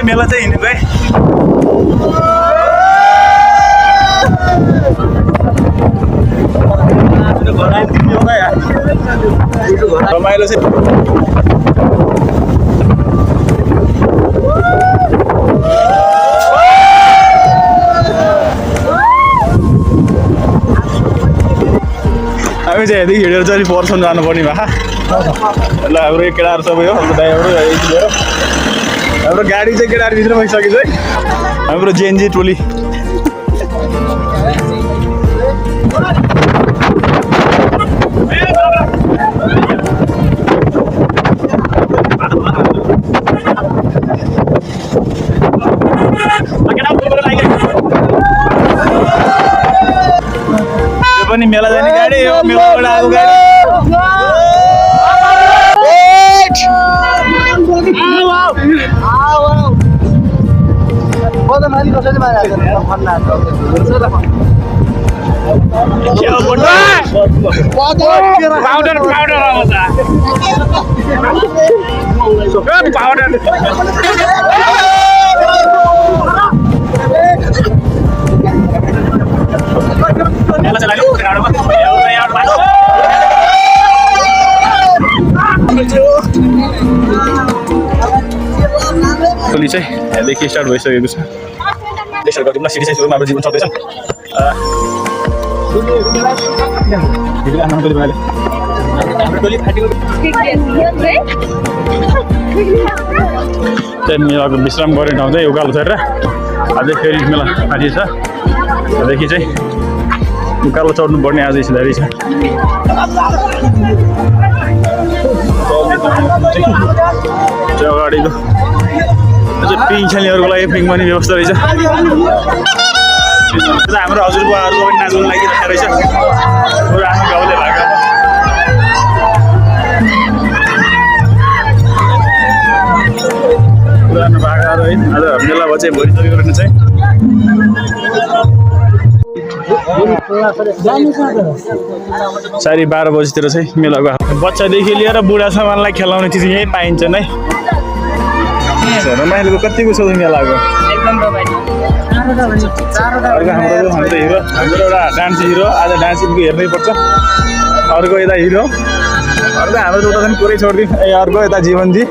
मेला चाहिँ हिँडेको है रमाइलो चाहिँ हामी चाहिँ यहाँदेखि हिँडेर चाहिँ पर्सन जानुपर्ने भए ल हाम्रो केटाहरू सबै हो ड्राइभर लिएर हाम्रो गाडी चाहिँ केटाहरूभित्र भइसकेको है हाम्रो जेएनजी टोली यो पनि मेला जाने गाडी हो मेलाबाट आएको गाडी टोली चाहिँ यहाँदेखि स्टार्ट भइसकेको छ यसो गरिदिउँला सिडी चाहिँ हाम्रो जीवन चल्दैछ मेलाको विश्राम गर्ने ठाउँ चाहिँ उकालो छ र अझै फेरि मेला आदि छ त्यहाँदेखि चाहिँ उकालो चढ्नु पर्ने आजै सिधारी छ अगाडिको पिङ खेल्नेहरूको लागि पिङ पनि व्यवस्था रहेछ हाम्रो हजुरबुवाहरूको पनि नाच्नु लागिरहेको रहेछ आफ्नो गाउँले भएको पुरानो भाकाहरू है आज मेला भयो चाहिँ भइसकेको रहेछ चाहिँ साढे 12 बजीतिर चाहिँ मेला गयो बच्चादेखि लिएर बुढासम्मलाई खेलाउने चिज यहीँ पाइन्छ नै रमाइलोको कतिको छ मेलाको अर्को हाम्रो हिरो हाम्रो एउटा डान्स हिरो आज डान्स हेर्नै पर्छ अर्को यता हिरो अर्को हाम्रो एउटा पनि पुरै छोडिदिउँ अर्को यता जीवनजी